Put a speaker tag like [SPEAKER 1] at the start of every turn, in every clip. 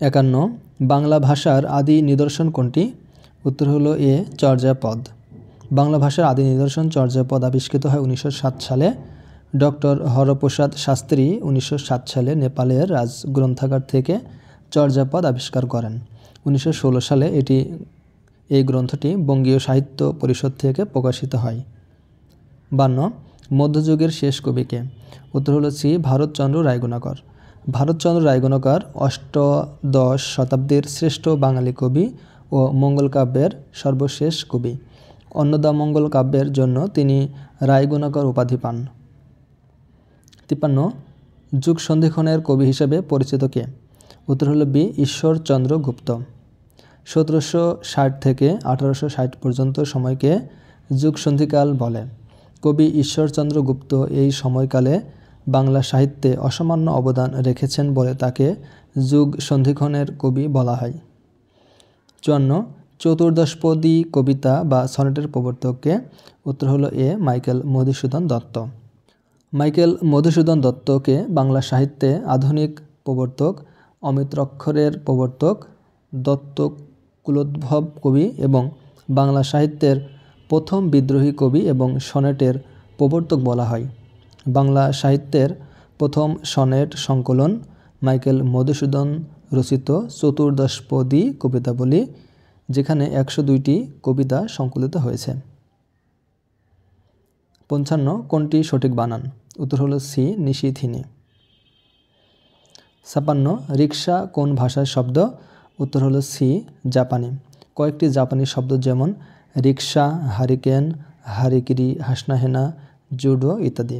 [SPEAKER 1] 51 বাংলা ভাষার আদি নিদর্শন কোনটি? উত্তর হলো এ চর্যাপদ। বাংলা ভাষার আদি নিদর্শন চর্যাপদ আবিষ্কৃত হয় 1907 সালে। ডক্টর হরপ্রসাদ শাস্ত্রী 1907 সালে নেপালের রাজগ্রন্থাগার থেকে চর্যাপদ আবিষ্কার করেন। 1916 সালে এই গ্রন্থটি বঙ্গীয় সাহিত্য পরিষদ থেকে প্রকাশিত হয়। 52 মধ্যযুগের শেষ কবিকে? উত্তর হলো সি ভারতচন্দ্র রায়গুণাকর। ভারতচন্দ্র রায়গুণাকর অষ্টাদশ শতাব্দীর শ্রেষ্ঠ বাঙালি কবি ও মঙ্গল কাব্যের সর্বশেষ কবি। অন্নদামঙ্গল কাব্যের জন্য তিনি রায়গুণাকর উপাধি পান। 53 যুগ সন্ধিক্ষণের কবি হিসেবে পরিচিত কে? উত্তর হলো বি ঈশ্বরচন্দ্র গুপ্ত। 1760 থেকে 1860 পর্যন্ত সময়কে যুগ সন্ধিকাল বলে। কবি ঈশ্বরচন্দ্র গুপ্ত এই সময়কালে বাংলা সাহিত্যে অসামান্য অবদান রেখেছেন বলে তাকে যুগ সন্ধিক্ষণের কবি বলা হয়। 54 চতুর্দশপদী কবিতা বা সনেটের প্রবর্তককে? উত্তর হলো এ মাইকেল মধুসূদন দত্ত। মাইকেল মধুসূদন দত্তকে বাংলা সাহিত্যে আধুনিক প্রবর্তক, অমিত্রাক্ষরের প্রবর্তক, দত্তকুলোদ্ভব কবি এবং বাংলা সাহিত্যের প্রথম বিদ্রোহী কবি এবং সনেটের প্রবর্তক বলা হয়। বাংলা সাহিত্যের প্রথম সনেট সংকলন মাইকেল মধুসূদন রচিত চতুর্দশপদী কবিতাবলী, যেখানে 102টি কবিতা সংকলিত হয়েছে। 55 কোনটি সঠিক বানান? উত্তর হলো সি নিশিথিনী। 56 রিকশা কোন ভাষার শব্দ? উত্তর হলো সি জাপানি। কয়েকটি জাপানি শব্দ যেমন রিকশা, হারিকেন, হারিকিরি, হাসনাহেনা, জুডো ইত্যাদি।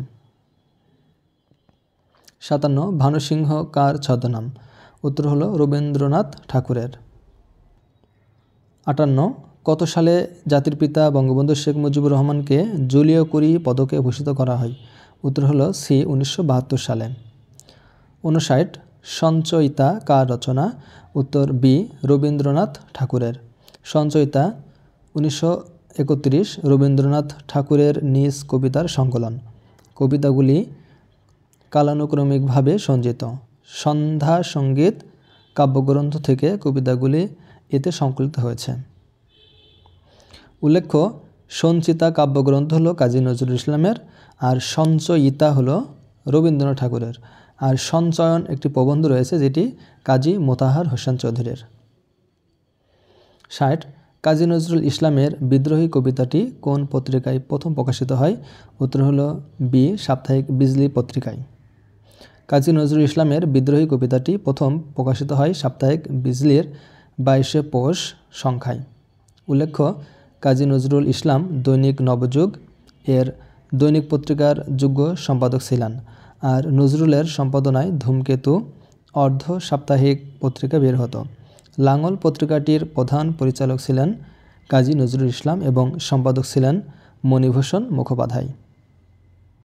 [SPEAKER 1] 57 ভানুসিংহ কার ছদ্মনাম? উত্তর হলো রবীন্দ্রনাথ ঠাকুরের। 58 কত সালে জাতির পিতা বঙ্গবন্ধু শেখ মুজিবুর রহমানকে জুলিও কুরি পদকে ভূষিত করা হয়? উত্তর হলো সি 1972 সালে। 59 সঞ্চয়িতা কার রচনা? উত্তর বি রবীন্দ্রনাথ ঠাকুরের। সঞ্চয়িতা 1931 রবীন্দ্রনাথ ঠাকুরের নিজ কবিতার সংকলন। কবিতাগুলি কালানুক্রমিকভাবে সঞ্চিত। সন্ধ্যা সঙ্গীত কাব্যগ্রন্থ থেকে কবিতাগুলি এতে সংকলিত হয়েছে। উল্লেখ্য, সঞ্চিতা কাব্যগ্রন্থ হলো কাজী নজরুল ইসলামের, আর সঞ্চয়িতা হলো রবীন্দ্রনাথ ঠাকুরের, আর সঞ্চয়ন একটি প্রবন্ধ রয়েছে যেটি কাজী মোতাহার হোসেন চৌধুরীর। 60 কাজী নজরুল ইসলামের বিদ্রোহী কবিতাটি কোন পত্রিকায় প্রথম প্রকাশিত হয়? উত্তর হলো বি সাপ্তাহিক বিজলি পত্রিকায়। কাজী নজরুল ইসলামের বিদ্রোহী কবিতাটি প্রথম প্রকাশিত হয় সাপ্তাহিক বিজলির 22শে পৌষ সংখ্যায়। উল্লেখ্য, কাজী নজরুল ইসলাম দৈনিক নবযুগ এর দৈনিক পত্রিকার যোগ্য সম্পাদক ছিলেন, আর নজরুলের সম্পাদনায় ধূমকেতু অর্ধ সাপ্তাহিক পত্রিকা বের হতো। লাঙল পত্রিকাটির প্রধান পরিচালক ছিলেন কাজী নজরুল ইসলাম এবং সম্পাদক ছিলেন মণিভূষণ মুখোপাধ্যায়।